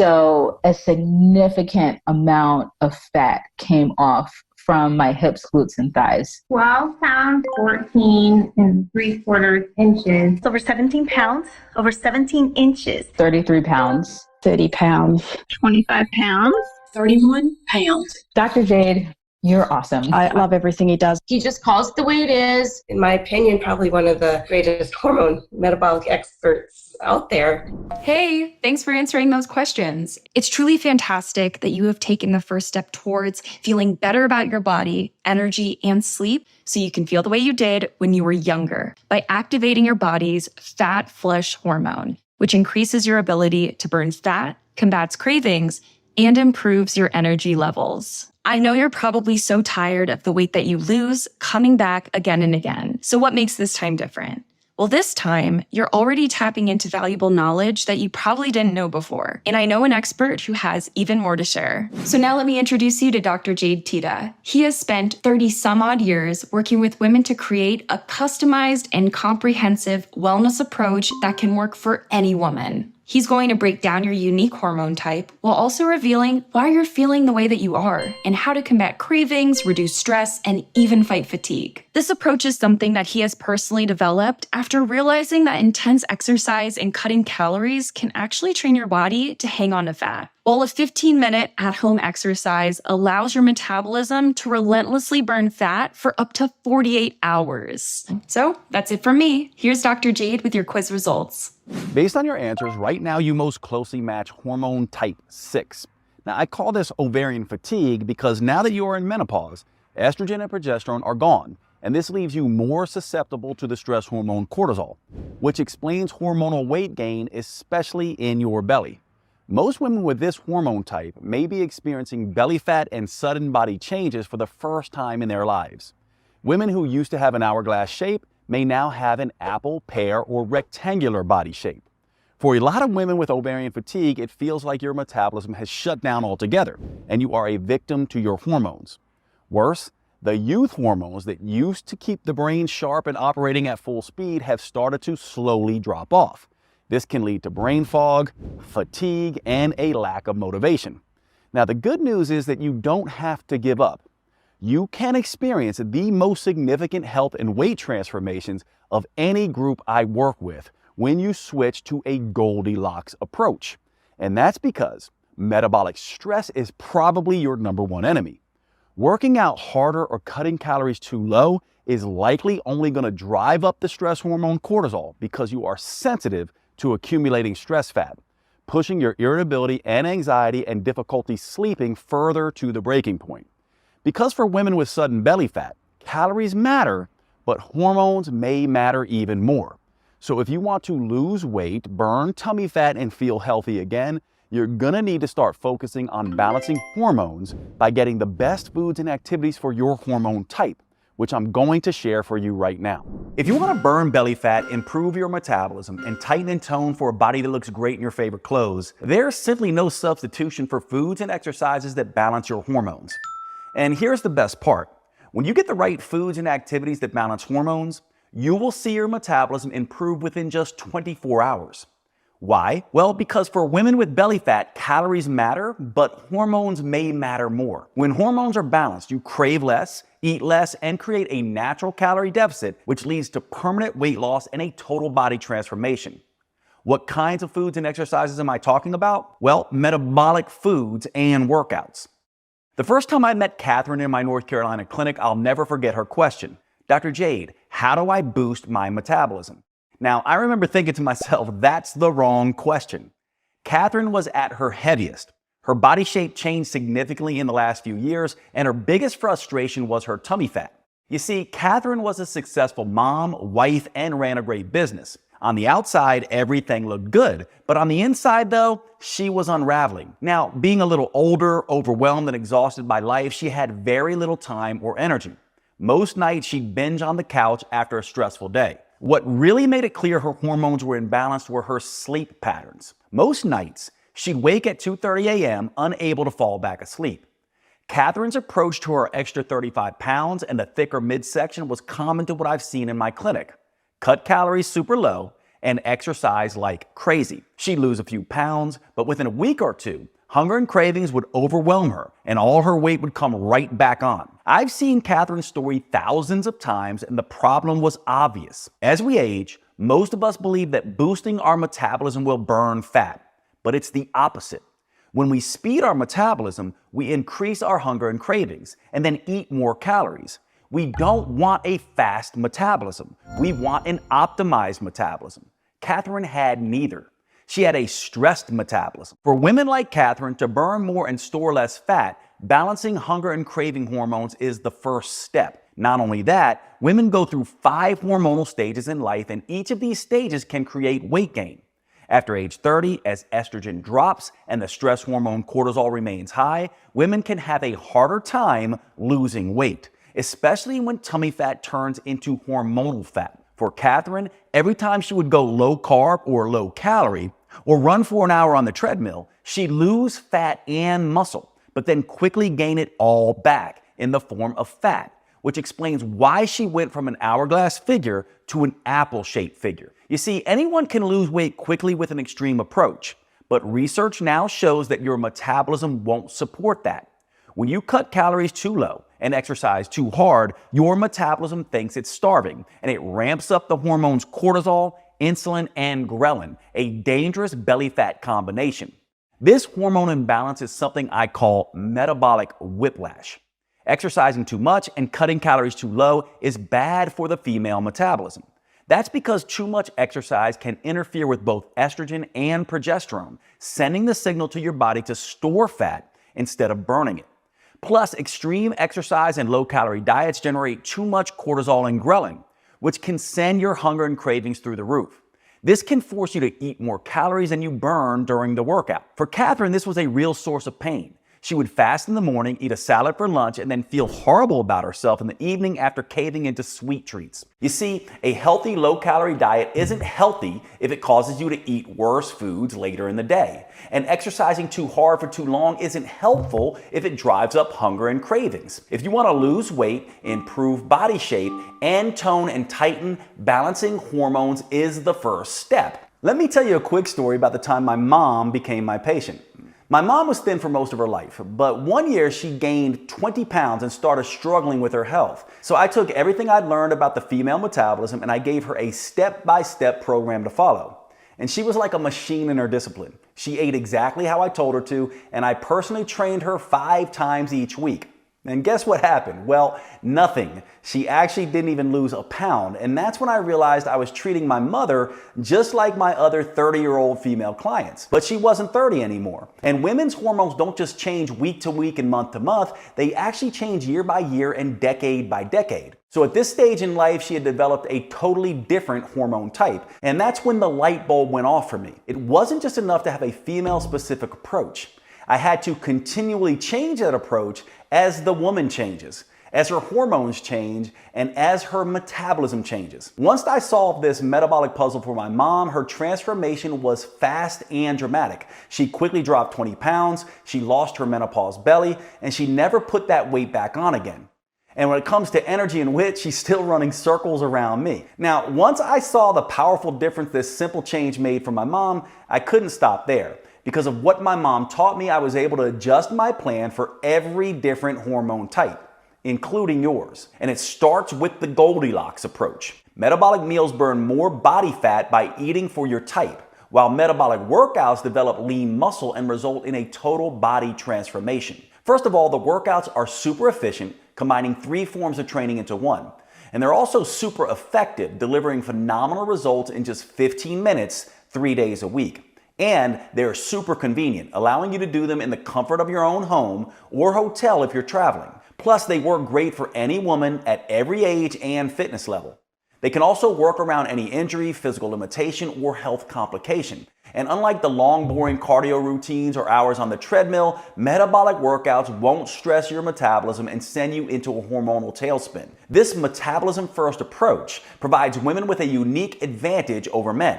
So a significant amount of fat came off from my hips, glutes, and thighs. 12 pounds, 14 and 3/4 inches. Over 17 pounds, over 17 inches. 33 pounds. 30 pounds. 25 pounds. 31 pounds. Dr. Jade, you're awesome. I love everything he does. He just calls it the way it is. In my opinion, probably one of the greatest hormone metabolic experts out there. Hey, thanks for answering those questions. It's truly fantastic that you have taken the first step towards feeling better about your body, energy, and sleep so you can feel the way you did when you were younger by activating your body's fat flush hormone, which increases your ability to burn fat, combats cravings, and improves your energy levels. I know you're probably so tired of the weight that you lose coming back again and again. So what makes this time different? Well, this time, you're already tapping into valuable knowledge that you probably didn't know before. And I know an expert who has even more to share. So now let me introduce you to Dr. Jade Teta. He has spent 30 some odd years working with women to create a customized and comprehensive wellness approach that can work for any woman. He's going to break down your unique hormone type while also revealing why you're feeling the way that you are and how to combat cravings, reduce stress, and even fight fatigue. This approach is something that he has personally developed after realizing that intense exercise and cutting calories can actually train your body to hang on to fat, while a 15-minute at-home exercise allows your metabolism to relentlessly burn fat for up to 48 hours. So that's it from me. Here's Dr. Jade with your quiz results. Based on your answers, right now you most closely match hormone type 6. Now, I call this ovarian fatigue because now that you are in menopause, estrogen and progesterone are gone, and this leaves you more susceptible to the stress hormone cortisol, which explains hormonal weight gain, especially in your belly. Most women with this hormone type may be experiencing belly fat and sudden body changes for the first time in their lives. Women who used to have an hourglass shape may now have an apple, pear, or rectangular body shape. For a lot of women with ovarian fatigue, it feels like your metabolism has shut down altogether, and you are a victim to your hormones. Worse, the youth hormones that used to keep the brain sharp and operating at full speed have started to slowly drop off. This can lead to brain fog, fatigue, and a lack of motivation. Now, the good news is that you don't have to give up. You can experience the most significant health and weight transformations of any group I work with when you switch to a Goldilocks approach. And that's because metabolic stress is probably your number one enemy. Working out harder or cutting calories too low is likely only going to drive up the stress hormone cortisol because you are sensitive to accumulating stress fat, pushing your irritability and anxiety and difficulty sleeping further to the breaking point. Because for women with sudden belly fat, calories matter, but hormones may matter even more. So if you want to lose weight, burn tummy fat, and feel healthy again, you're gonna need to start focusing on balancing hormones by getting the best foods and activities for your hormone type, which I'm going to share for you right now. If you want to burn belly fat, improve your metabolism, and tighten and tone for a body that looks great in your favorite clothes, there's simply no substitution for foods and exercises that balance your hormones. And here's the best part. When you get the right foods and activities that balance hormones, you will see your metabolism improve within just 24 hours. Why? Well, because for women with belly fat, calories matter, but hormones may matter more. When hormones are balanced, you crave less, eat less, and create a natural calorie deficit, which leads to permanent weight loss and a total body transformation. What kinds of foods and exercises am I talking about? Well, metabolic foods and workouts. The first time I met Catherine in my North Carolina clinic, I'll never forget her question. Dr. Jade, how do I boost my metabolism? Now, I remember thinking to myself, that's the wrong question. Catherine was at her heaviest. Her body shape changed significantly in the last few years, and her biggest frustration was her tummy fat. You see, Catherine was a successful mom, wife, and ran a great business. On the outside, everything looked good, but on the inside, though, she was unraveling. Now, being a little older, overwhelmed, and exhausted by life, she had very little time or energy. Most nights, she'd binge on the couch after a stressful day. What really made it clear her hormones were imbalanced were her sleep patterns. Most nights, she'd wake at 2:30 a.m., unable to fall back asleep. Catherine's approach to her extra 35 pounds and the thicker midsection was common to what I've seen in my clinic. Cut calories super low and exercise like crazy. She'd lose a few pounds, but within a week or two, hunger and cravings would overwhelm her, and all her weight would come right back on. I've seen Catherine's story thousands of times, and the problem was obvious. As we age, most of us believe that boosting our metabolism will burn fat, but it's the opposite. When we speed our metabolism, we increase our hunger and cravings, and then eat more calories. We don't want a fast metabolism. We want an optimized metabolism. Catherine had neither. She had a stressed metabolism. For women like Catherine to burn more and store less fat, balancing hunger and craving hormones is the first step. Not only that, women go through 5 hormonal stages in life, and each of these stages can create weight gain. After age 30, as estrogen drops and the stress hormone cortisol remains high, women can have a harder time losing weight, especially when tummy fat turns into hormonal fat. For Catherine, every time she would go low carb or low calorie, or run for an hour on the treadmill, she'd lose fat and muscle, but then quickly gain it all back in the form of fat, which explains why she went from an hourglass figure to an apple-shaped figure. You see, anyone can lose weight quickly with an extreme approach, but research now shows that your metabolism won't support that. When you cut calories too low and exercise too hard, your metabolism thinks it's starving, and it ramps up the hormones cortisol, insulin, and ghrelin, a dangerous belly fat combination. This hormone imbalance is something I call metabolic whiplash. Exercising too much and cutting calories too low is bad for the female metabolism. That's because too much exercise can interfere with both estrogen and progesterone, sending the signal to your body to store fat instead of burning it. Plus, extreme exercise and low-calorie diets generate too much cortisol and ghrelin, which can send your hunger and cravings through the roof. This can force you to eat more calories than you burn during the workout. For Catherine, this was a real source of pain. She would fast in the morning, eat a salad for lunch, and then feel horrible about herself in the evening after caving into sweet treats. You see, a healthy low-calorie diet isn't healthy if it causes you to eat worse foods later in the day. And exercising too hard for too long isn't helpful if it drives up hunger and cravings. If you want to lose weight, improve body shape, and tone and tighten, balancing hormones is the first step. Let me tell you a quick story about the time my mom became my patient. My mom was thin for most of her life, but one year she gained 20 pounds and started struggling with her health. So I took everything I'd learned about the female metabolism and I gave her a step-by-step program to follow. And she was like a machine in her discipline. She ate exactly how I told her to, and I personally trained her 5 times each week. And guess what happened? Well, nothing. She actually didn't even lose a pound. And that's when I realized I was treating my mother just like my other 30-year-old female clients. But she wasn't 30 anymore. And women's hormones don't just change week to week and month to month. They actually change year by year and decade by decade. So at this stage in life, she had developed a totally different hormone type. And that's when the light bulb went off for me. It wasn't just enough to have a female-specific approach. I had to continually change that approach as the woman changes, as her hormones change, and as her metabolism changes. Once I solved this metabolic puzzle for my mom, her transformation was fast and dramatic. She quickly dropped 20 pounds, she lost her menopause belly, and she never put that weight back on again. And when it comes to energy and wit, she's still running circles around me. Now, once I saw the powerful difference this simple change made for my mom, I couldn't stop there. Because of what my mom taught me, I was able to adjust my plan for every different hormone type, including yours. And it starts with the Goldilocks approach. Metabolic meals burn more body fat by eating for your type, while metabolic workouts develop lean muscle and result in a total body transformation. First of all, the workouts are super efficient, combining 3 forms of training into one. And they're also super effective, delivering phenomenal results in just 15 minutes, 3 days a week. And they're super convenient, allowing you to do them in the comfort of your own home or hotel if you're traveling. Plus, they work great for any woman at every age and fitness level. They can also work around any injury, physical limitation, or health complication. And unlike the long, boring cardio routines or hours on the treadmill, metabolic workouts won't stress your metabolism and send you into a hormonal tailspin. This metabolism-first approach provides women with a unique advantage over men.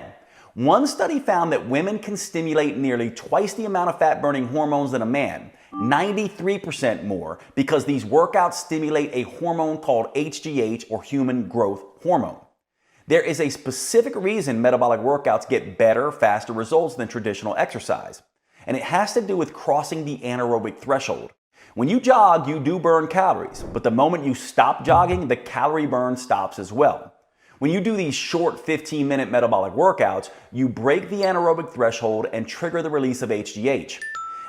One study found that women can stimulate nearly twice the amount of fat-burning hormones than a man, 93% more, because these workouts stimulate a hormone called HGH, or human growth hormone. There is a specific reason metabolic workouts get better, faster results than traditional exercise. And it has to do with crossing the anaerobic threshold. When you jog, you do burn calories, but the moment you stop jogging, the calorie burn stops as well. When you do these short 15-minute metabolic workouts, you break the anaerobic threshold and trigger the release of HGH.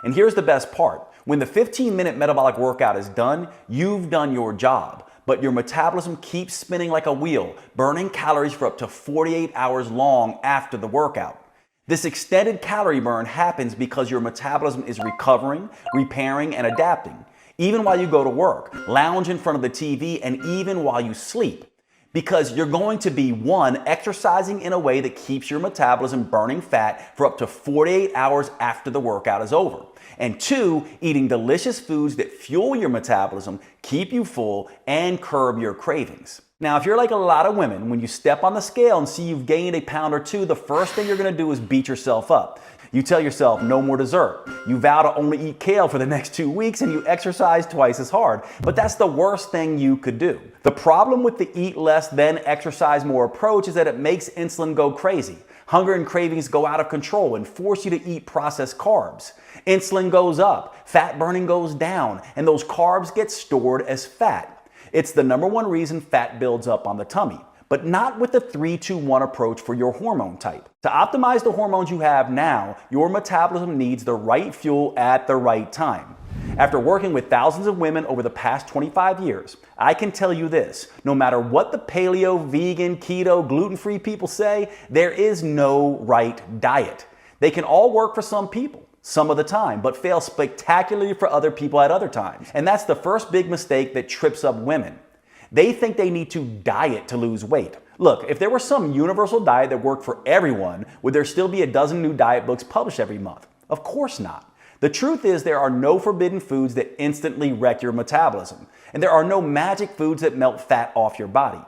And here's the best part. When the 15-minute metabolic workout is done, you've done your job, but your metabolism keeps spinning like a wheel, burning calories for up to 48 hours long after the workout. This extended calorie burn happens because your metabolism is recovering, repairing, and adapting, even while you go to work, lounge in front of the TV, and even while you sleep. Because you're going to be, one, exercising in a way that keeps your metabolism burning fat for up to 48 hours after the workout is over. And two, eating delicious foods that fuel your metabolism, keep you full, and curb your cravings. Now, if you're like a lot of women, when you step on the scale and see you've gained a pound or two, the first thing you're gonna do is beat yourself up. You tell yourself no more dessert. You vow to only eat kale for the next 2 weeks and you exercise twice as hard. But that's the worst thing you could do. The problem with the eat less then exercise more approach is that it makes insulin go crazy. Hunger and cravings go out of control and force you to eat processed carbs. Insulin goes up, fat burning goes down, and those carbs get stored as fat. It's the #1 reason fat builds up on the tummy, but not with the 3-2-1 approach for your hormone type. To optimize the hormones you have now, your metabolism needs the right fuel at the right time. After working with thousands of women over the past 25 years, I can tell you this: no matter what the paleo, vegan, keto, gluten-free people say, there is no right diet. They can all work for some people some of the time, but fail spectacularly for other people at other times. And that's the first big mistake that trips up women. They think they need to diet to lose weight. Look, if there were some universal diet that worked for everyone, would there still be a dozen new diet books published every month? Of course not. The truth is there are no forbidden foods that instantly wreck your metabolism, and there are no magic foods that melt fat off your body.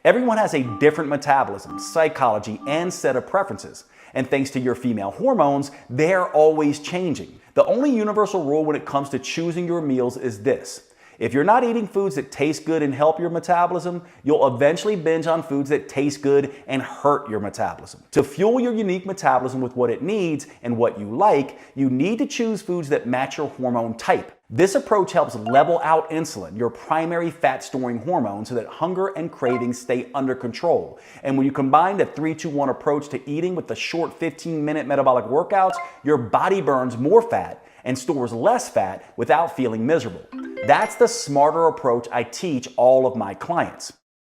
Everyone has a different metabolism, psychology, and set of preferences. And thanks to your female hormones, they're always changing. The only universal rule when it comes to choosing your meals is this: if you're not eating foods that taste good and help your metabolism, you'll eventually binge on foods that taste good and hurt your metabolism. To fuel your unique metabolism with what it needs and what you like, you need to choose foods that match your hormone type. This approach helps level out insulin, your primary fat-storing hormone, so that hunger and cravings stay under control. And when you combine the 3-2-1 approach to eating with the short 15-minute metabolic workouts, your body burns more fat and stores less fat without feeling miserable. That's the smarter approach I teach all of my clients.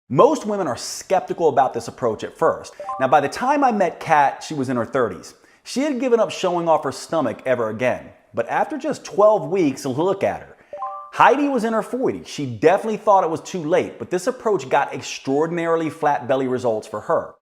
Most women are skeptical about this approach at first. Now, by the time I met Kat, she was in her 30s. She had given up showing off her stomach ever again. But after just 12 weeks, look at her. Heidi was in her 40s. She definitely thought it was too late, but this approach got extraordinarily flat belly results for her.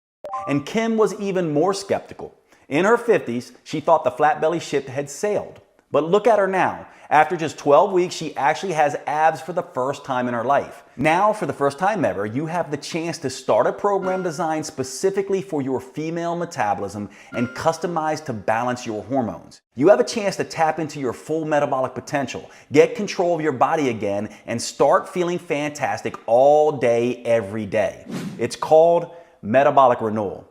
And Kim was even more skeptical. In her 50s, she thought the flat belly ship had sailed. But look at her now. After just 12 weeks, she actually has abs for the first time in her life. Now, for the first time ever, you have the chance to start a program designed specifically for your female metabolism and customized to balance your hormones. You have a chance to tap into your full metabolic potential, get control of your body again, and start feeling fantastic all day, every day. It's called Metabolic Renewal.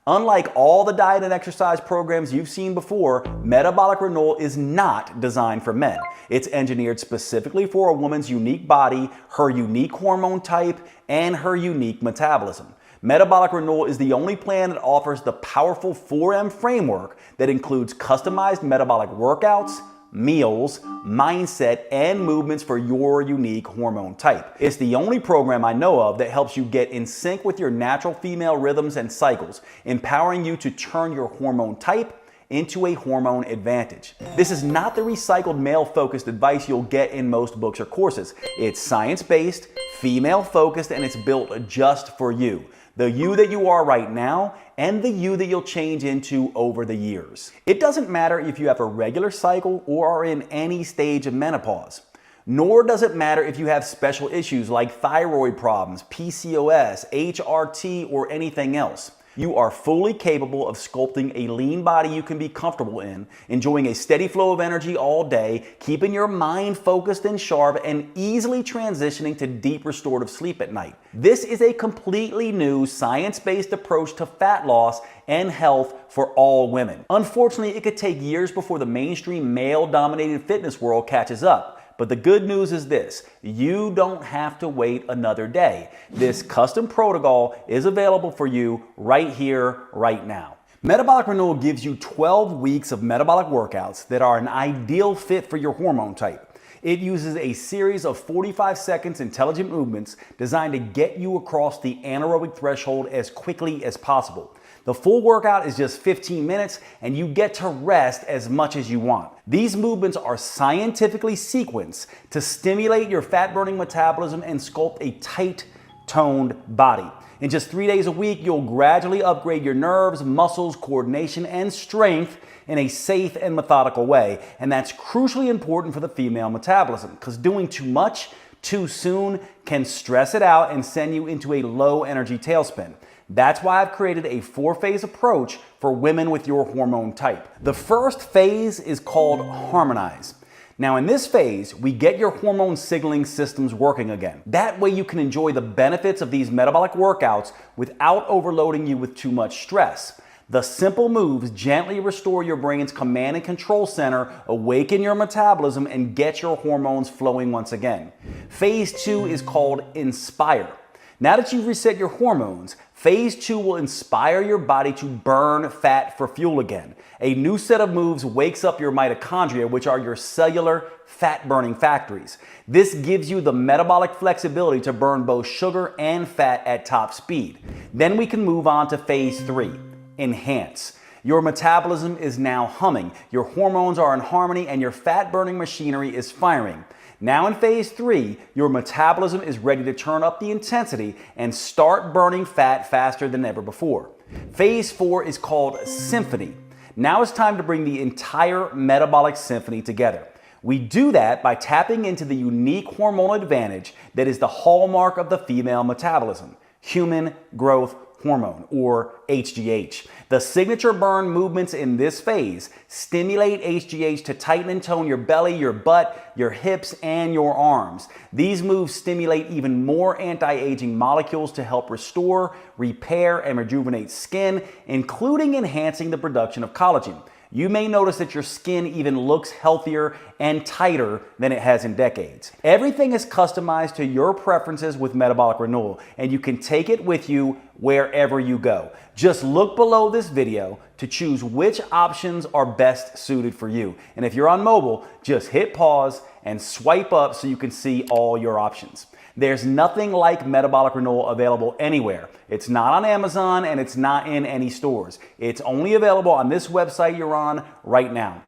Unlike all the diet and exercise programs you've seen before, Metabolic Renewal is not designed for men. It's engineered specifically for a woman's unique body, her unique hormone type, and her unique metabolism. Metabolic Renewal is the only plan that offers the powerful 4M framework that includes customized metabolic workouts, meals, mindset, and movements for your unique hormone type. It's the only program I know of that helps you get in sync with your natural female rhythms and cycles, empowering you to turn your hormone type into a hormone advantage. This is not the recycled male-focused advice you'll get in most books or courses. It's science-based, female-focused, and it's built just for you. The you that you are right now and the you that you'll change into over the years. It doesn't matter if you have a regular cycle or are in any stage of menopause. Nor does it matter if you have special issues like thyroid problems, PCOS, HRT, or anything else. You are fully capable of sculpting a lean body you can be comfortable in, enjoying a steady flow of energy all day, keeping your mind focused and sharp, and easily transitioning to deep restorative sleep at night. This is a completely new science-based approach to fat loss and health for all women. Unfortunately, it could take years before the mainstream male-dominated fitness world catches up. But the good news is this: you don't have to wait another day. This custom protocol is available for you right here, right now. Metabolic Renewal gives you 12 weeks of metabolic workouts that are an ideal fit for your hormone type. It uses a series of 45 seconds intelligent movements designed to get you across the anaerobic threshold as quickly as possible. The full workout is just 15 minutes and you get to rest as much as you want. These movements are scientifically sequenced to stimulate your fat-burning metabolism and sculpt a tight, toned body. In just 3 days a week, you'll gradually upgrade your nerves, muscles, coordination, and strength in a safe and methodical way. And that's crucially important for the female metabolism, because doing too much too soon can stress it out and send you into a low energy tailspin. That's why I've created a 4-phase approach for women with your hormone type. The first phase is called Harmonize. Now in this phase, we get your hormone signaling systems working again. That way you can enjoy the benefits of these metabolic workouts without overloading you with too much stress. The simple moves gently restore your brain's command and control center, awaken your metabolism, and get your hormones flowing once again. Phase 2 is called Inspire. Now that you've reset your hormones, phase 2 will inspire your body to burn fat for fuel again. A new set of moves wakes up your mitochondria, which are your cellular fat-burning factories. This gives you the metabolic flexibility to burn both sugar and fat at top speed. Then we can move on to phase 3, Enhance. Your metabolism is now humming, your hormones are in harmony, and your fat-burning machinery is firing. Now in phase 3, your metabolism is ready to turn up the intensity and start burning fat faster than ever before. Phase 4 is called Symphony. Now it's time to bring the entire metabolic symphony together. We do that by tapping into the unique hormonal advantage that is the hallmark of the female metabolism: human growth hormone, or HGH. The signature burn movements in this phase stimulate HGH to tighten and tone your belly, your butt, your hips, and your arms. These moves stimulate even more anti-aging molecules to help restore, repair, and rejuvenate skin, including enhancing the production of collagen. You may notice that your skin even looks healthier and tighter than it has in decades. Everything is customized to your preferences with Metabolic Renewal, and you can take it with you wherever you go. Just look below this video to choose which options are best suited for you. And if you're on mobile, just hit pause and swipe up so you can see all your options. There's nothing like Metabolic Renewal available anywhere. It's not on Amazon and it's not in any stores. It's only available on this website you're on right now.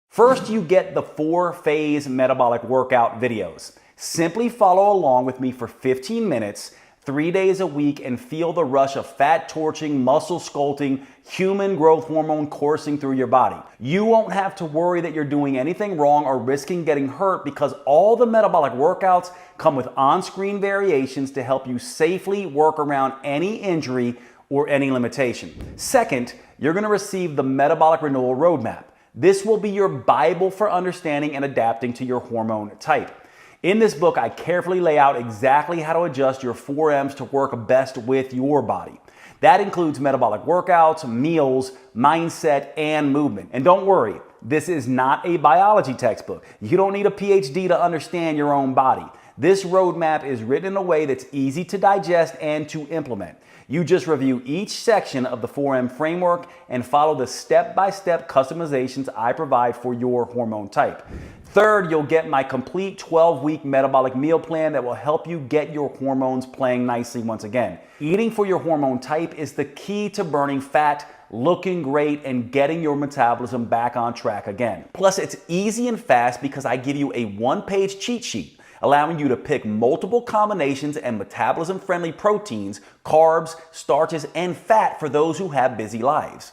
First, you get the 4-phase metabolic workout videos. Simply follow along with me for 15 minutes, 3 days a week, and feel the rush of fat torching, muscle sculpting, human growth hormone coursing through your body. You won't have to worry that you're doing anything wrong or risking getting hurt, because all the metabolic workouts come with on-screen variations to help you safely work around any injury or any limitation. Second, you're going to receive the Metabolic Renewal Roadmap. This will be your Bible for understanding and adapting to your hormone type. In this book, I carefully lay out exactly how to adjust your 4Ms to work best with your body. That includes metabolic workouts, meals, mindset, and movement. And don't worry, this is not a biology textbook. You don't need a PhD to understand your own body. This roadmap is written in a way that's easy to digest and to implement. You just review each section of the 4M framework and follow the step-by-step customizations I provide for your hormone type. Third, you'll get my complete 12-week metabolic meal plan that will help you get your hormones playing nicely once again. Eating for your hormone type is the key to burning fat, looking great, and getting your metabolism back on track again. Plus, it's easy and fast because I give you a 1-page cheat sheet, allowing you to pick multiple combinations and metabolism-friendly proteins, carbs, starches, and fat for those who have busy lives.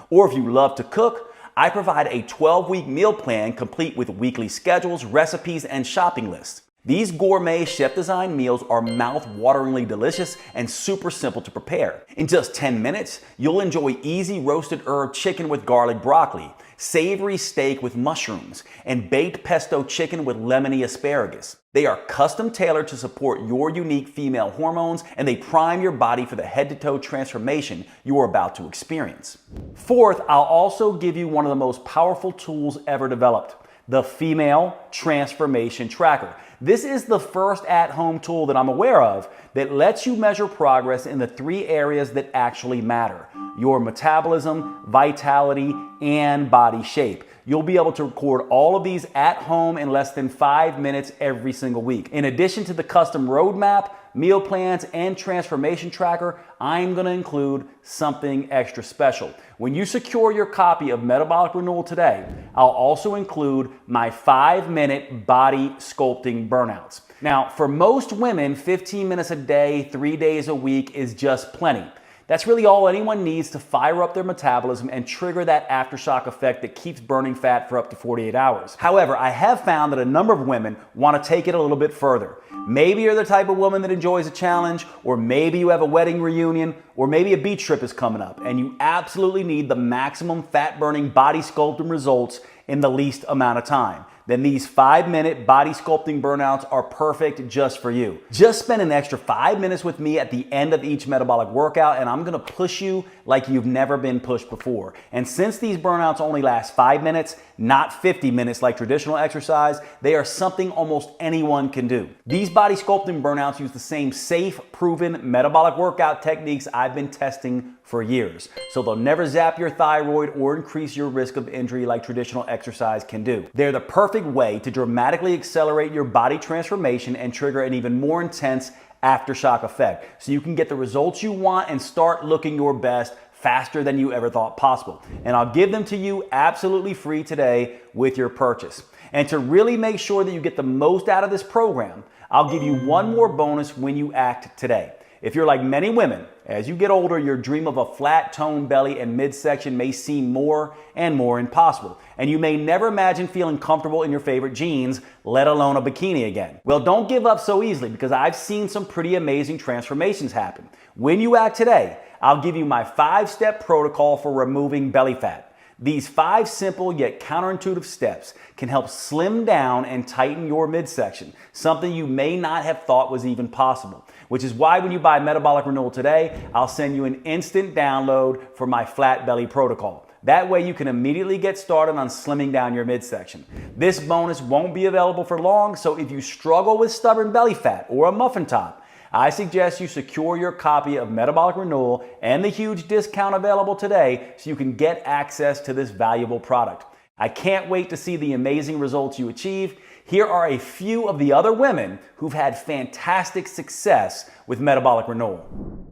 Or if you love to cook, I provide a 12-week meal plan complete with weekly schedules, recipes, and shopping lists. These gourmet chef-designed meals are mouth-wateringly delicious and super simple to prepare. In just 10 minutes, you'll enjoy easy roasted herb chicken with garlic broccoli, savory steak with mushrooms, and baked pesto chicken with lemony asparagus. They are custom tailored to support your unique female hormones, and they prime your body for the head-to-toe transformation you are about to experience. Fourth, I'll also give you one of the most powerful tools ever developed, the Female Transformation Tracker. This is the first at-home tool that I'm aware of that lets you measure progress in the 3 areas that actually matter: your metabolism, vitality, and body shape. You'll be able to record all of these at home in less than 5 minutes every single week. In addition to the custom roadmap, meal plans, and transformation tracker, I'm going to include something extra special. When you secure your copy of Metabolic Renewal today, I'll also include my 5-minute body sculpting burnouts. Now, for most women, 15 minutes a day, 3 days a week is just plenty. That's really all anyone needs to fire up their metabolism and trigger that aftershock effect that keeps burning fat for up to 48 hours. However, I have found that a number of women want to take it a little bit further. Maybe you're the type of woman that enjoys a challenge, or maybe you have a wedding reunion, or maybe a beach trip is coming up, and you absolutely need the maximum fat-burning body sculpting results in the least amount of time. Then these 5-minute body sculpting burnouts are perfect just for you. Just spend an extra 5 minutes with me at the end of each metabolic workout, and I'm gonna push you like you've never been pushed before. And since these burnouts only last 5 minutes, not 50 minutes like traditional exercise, they are something almost anyone can do. These body sculpting burnouts use the same safe, proven metabolic workout techniques I've been testing for years. So they'll never zap your thyroid or increase your risk of injury like traditional exercise can do. They're the perfect way to dramatically accelerate your body transformation and trigger an even more intense aftershock effect, so you can get the results you want and start looking your best faster than you ever thought possible. And I'll give them to you absolutely free today with your purchase. And to really make sure that you get the most out of this program, I'll give you one more bonus when you act today. If you're like many women, as you get older, your dream of a flat toned belly and midsection may seem more and more impossible. And you may never imagine feeling comfortable in your favorite jeans, let alone a bikini again. Well, don't give up so easily, because I've seen some pretty amazing transformations happen. When you act today, I'll give you my 5-step protocol for removing belly fat. These 5 simple yet counterintuitive steps can help slim down and tighten your midsection, something you may not have thought was even possible. Which is why when you buy Metabolic Renewal today, I'll send you an instant download for my flat belly protocol. That way you can immediately get started on slimming down your midsection. This bonus won't be available for long, so if you struggle with stubborn belly fat or a muffin top, I suggest you secure your copy of Metabolic Renewal and the huge discount available today so you can get access to this valuable product. I can't wait to see the amazing results you achieve. Here are a few of the other women who've had fantastic success with Metabolic Renewal.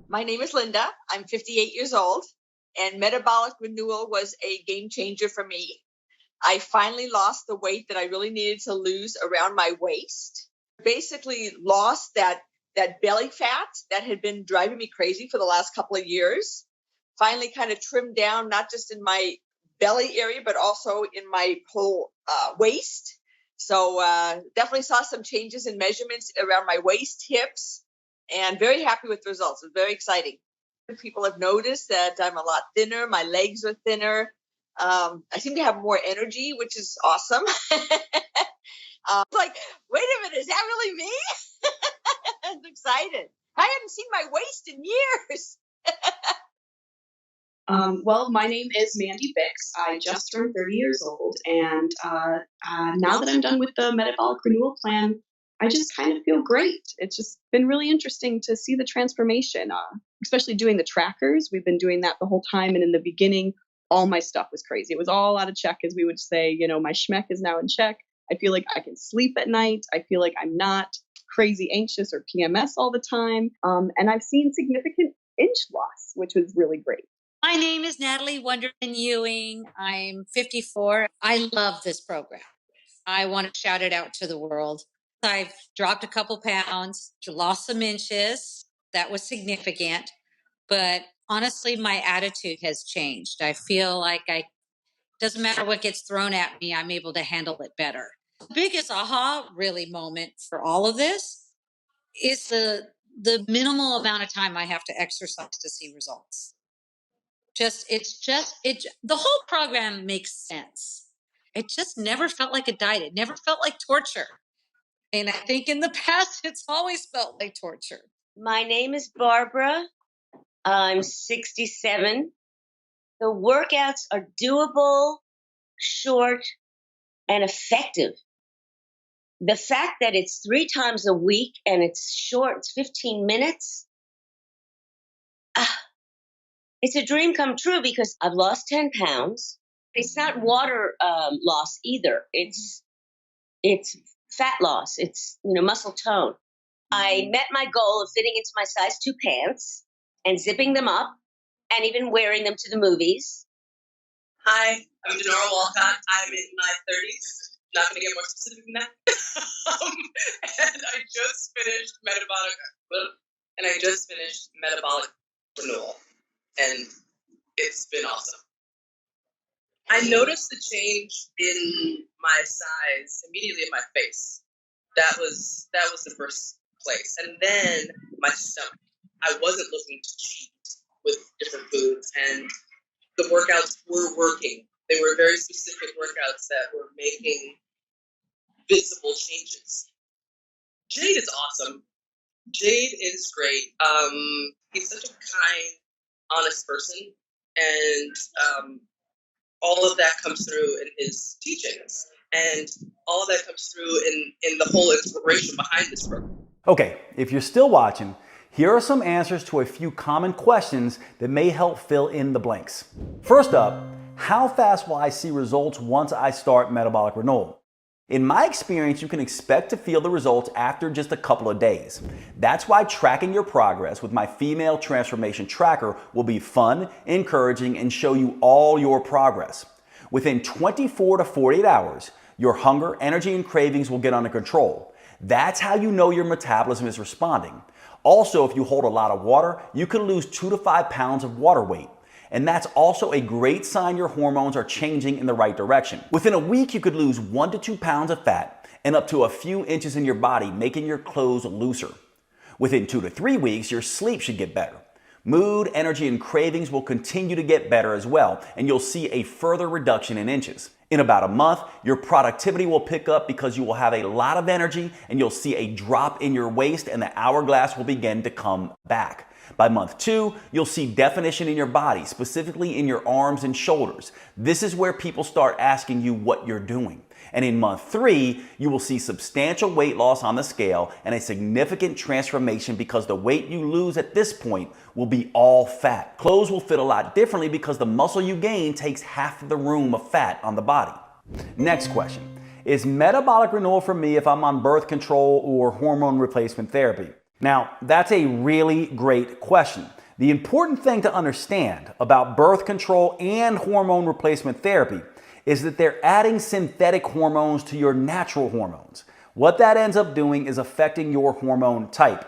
My name is Linda. I'm 58 years old, and Metabolic Renewal was a game changer for me. I finally lost the weight that I really needed to lose around my waist. Basically lost that belly fat that had been driving me crazy for the last couple of years. Finally kind of trimmed down, not just in my belly area, but also in my whole waist. So definitely saw some changes in measurements around my waist, hips, and very happy with the results. It was very exciting. People have noticed that I'm a lot thinner. My legs are thinner. I seem to have more energy, which is awesome. Like, wait a minute, is that really me? I'm excited. I hadn't seen my waist in years. Well, my name is Mandy Bix. I just turned 30 years old, and now that I'm done with the Metabolic Renewal plan, I just kind of feel great. It's just been really interesting to see the transformation, especially doing the trackers. We've been doing that the whole time, and in the beginning, all my stuff was crazy. It was all out of check, as we would say. You know, my schmeck is now in check. I feel like I can sleep at night. I feel like I'm not crazy anxious or PMS all the time, and I've seen significant inch loss, which was really great. My name is Natalie Wonderman Ewing. I'm 54. I love this program. I want to shout it out to the world. I've dropped a couple pounds, lost some inches. That was significant. But honestly, my attitude has changed. I feel like doesn't matter what gets thrown at me, I'm able to handle it better. The biggest aha really moment for all of this is the minimal amount of time I have to exercise to see results. The whole program makes sense. It just never felt like a diet. It never felt like torture. And I think in the past, it's always felt like torture. My name is Barbara. I'm 67. The workouts are doable, short, and effective. The fact that it's 3 times a week and it's short, it's 15 minutes. It's a dream come true because I've lost 10 pounds. It's not water loss either. It's fat loss. It's, muscle tone. I met my goal of fitting into my size 2 pants and zipping them up and even wearing them to the movies. Hi, I'm Denora Walcott. I'm in my 30s. Not going to get more specific than that. And I just finished Metabolic Renewal, and it's been awesome. I noticed the change in my size immediately in my face. That was the first place, and then my stomach. I wasn't looking to cheat with different foods, and the workouts were working. They were very specific workouts that were making visible changes. Jade is awesome. Jade is great. He's such a kind, honest person, and all of that comes through in his teachings, and all of that comes through in the whole inspiration behind this program. Okay, if you're still watching, here are some answers to a few common questions that may help fill in the blanks. First up, how fast will I see results once I start Metabolic Renewal? In my experience, you can expect to feel the results after just a couple of days. That's why tracking your progress with my female transformation tracker will be fun, encouraging, and show you all your progress. Within 24 to 48 hours, your hunger, energy, and cravings will get under control. That's how you know your metabolism is responding. Also, if you hold a lot of water, you can lose 2 to 5 pounds of water weight. And that's also a great sign your hormones are changing in the right direction. Within a week, you could lose 1 to 2 pounds of fat and up to a few inches in your body, making your clothes looser. Within 2 to 3 weeks, your sleep should get better. Mood, energy, and cravings will continue to get better as well, and you'll see a further reduction in inches. In about a month, your productivity will pick up because you will have a lot of energy and you'll see a drop in your waist and the hourglass will begin to come back. By month 2, you'll see definition in your body, specifically in your arms and shoulders. This is where people start asking you what you're doing. And in month 3, you will see substantial weight loss on the scale and a significant transformation because the weight you lose at this point will be all fat. Clothes will fit a lot differently because the muscle you gain takes half of the room of fat on the body. Next question. Is metabolic renewal for me if I'm on birth control or hormone replacement therapy? Now, that's a really great question. The important thing to understand about birth control and hormone replacement therapy is that they're adding synthetic hormones to your natural hormones. What that ends up doing is affecting your hormone type.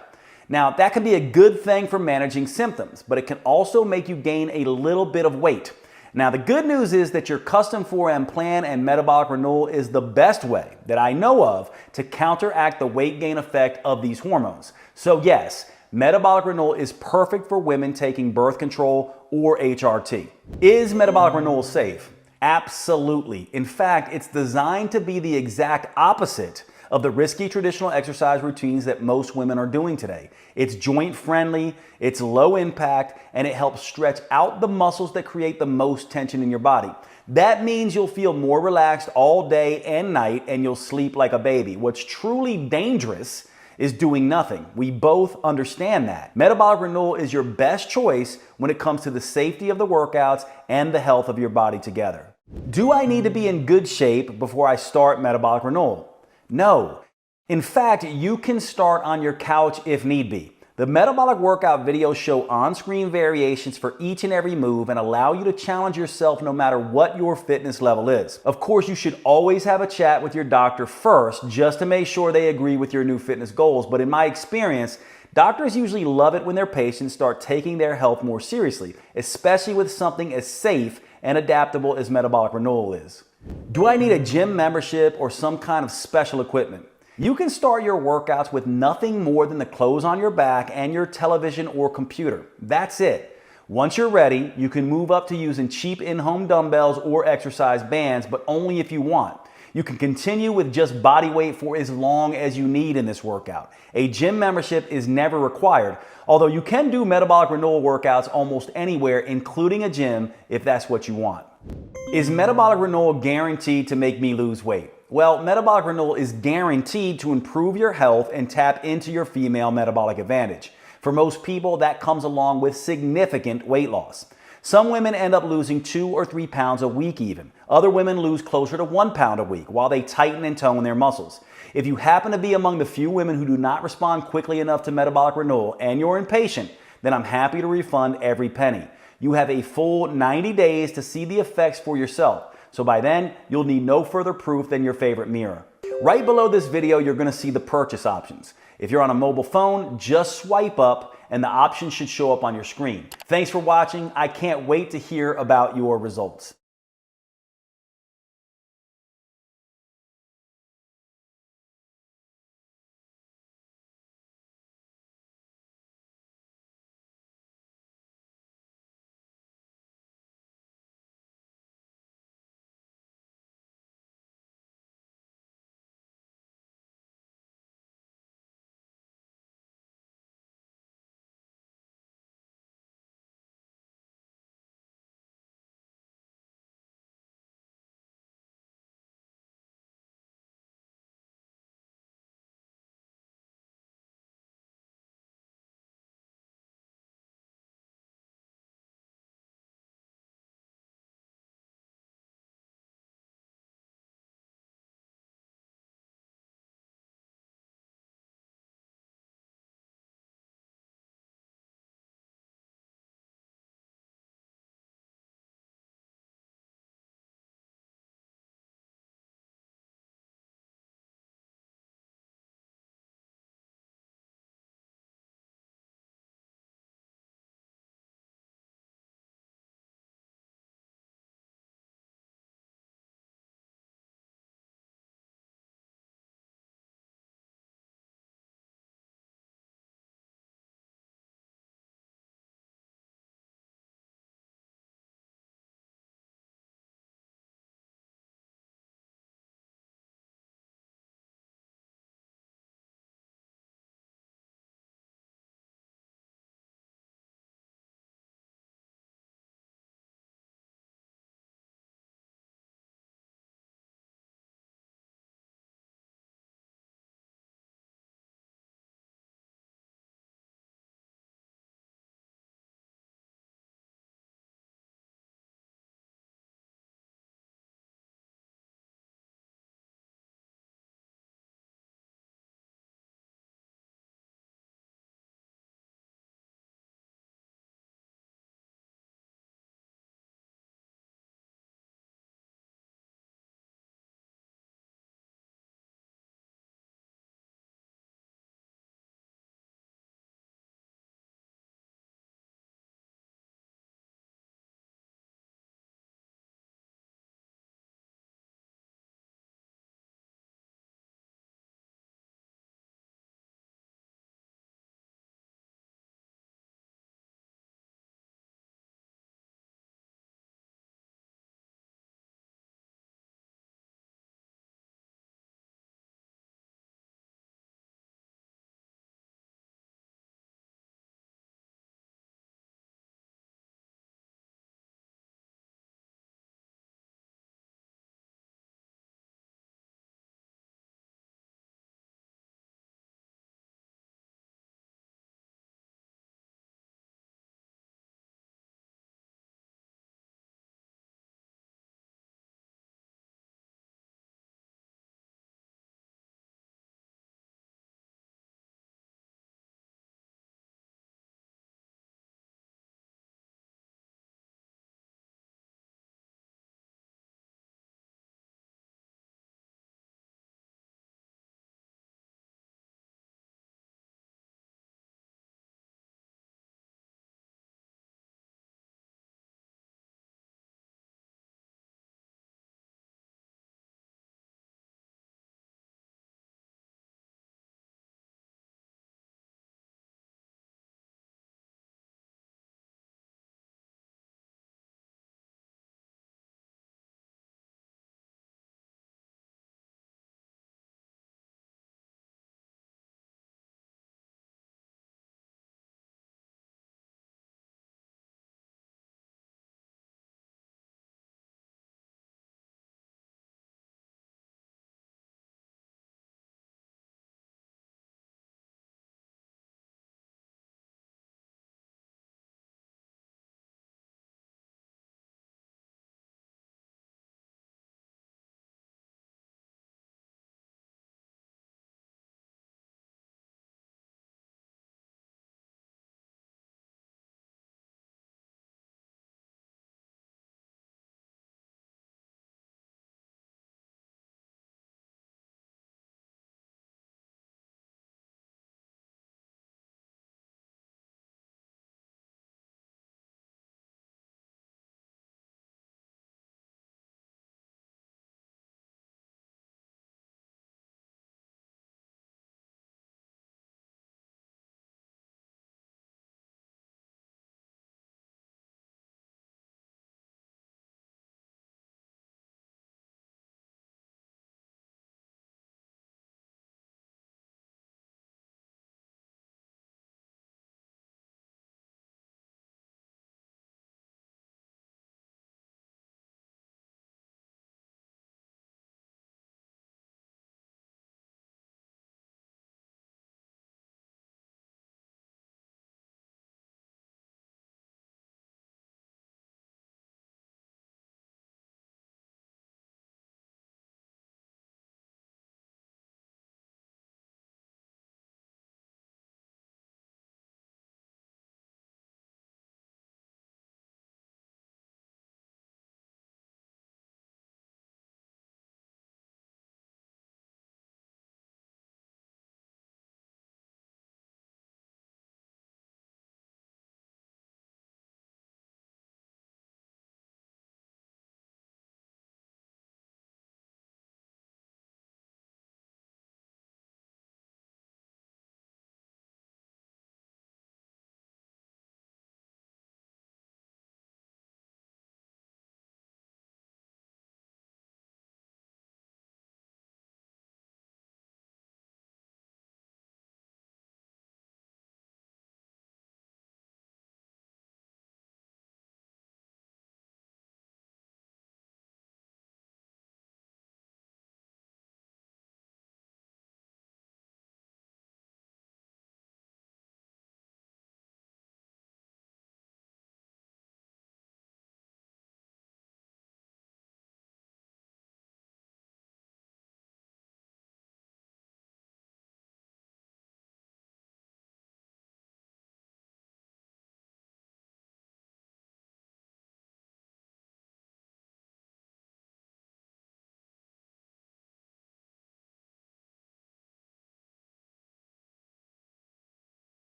Now, that can be a good thing for managing symptoms, but it can also make you gain a little bit of weight. Now, the good news is that your Custom 4M plan and Metabolic Renewal is the best way that I know of to counteract the weight gain effect of these hormones. So yes, Metabolic Renewal is perfect for women taking birth control or HRT. Is Metabolic Renewal safe? Absolutely. In fact, it's designed to be the exact opposite of the risky traditional exercise routines that most women are doing today. It's joint friendly, it's low impact, and it helps stretch out the muscles that create the most tension in your body. That means you'll feel more relaxed all day and night, and you'll sleep like a baby. What's truly dangerous is doing nothing. We both understand that. Metabolic Renewal is your best choice when it comes to the safety of the workouts and the health of your body together. Do I need to be in good shape before I start Metabolic Renewal? No. In fact, you can start on your couch if need be. The metabolic workout videos show on-screen variations for each and every move and allow you to challenge yourself no matter what your fitness level is. Of course, you should always have a chat with your doctor first just to make sure they agree with your new fitness goals. But in my experience, doctors usually love it when their patients start taking their health more seriously, especially with something as safe and adaptable as Metabolic Renewal is. Do I need a gym membership or some kind of special equipment? You can start your workouts with nothing more than the clothes on your back and your television or computer. That's it. Once you're ready, you can move up to using cheap in-home dumbbells or exercise bands, but only if you want. You can continue with just body weight for as long as you need in this workout. A gym membership is never required, although you can do Metabolic Renewal workouts almost anywhere, including a gym, if that's what you want. Is Metabolic Renewal guaranteed to make me lose weight? Well, Metabolic Renewal is guaranteed to improve your health and tap into your female metabolic advantage. For most people, that comes along with significant weight loss. Some women end up losing 2 or 3 pounds a week even. Other women lose closer to 1 pound a week while they tighten and tone their muscles. If you happen to be among the few women who do not respond quickly enough to Metabolic Renewal and you're impatient, then I'm happy to refund every penny. You have a full 90 days to see the effects for yourself. So by then, you'll need no further proof than your favorite mirror. Right below this video, you're going to see the purchase options. If you're on a mobile phone, just swipe up and the options should show up on your screen. Thanks for watching. I can't wait to hear about your results.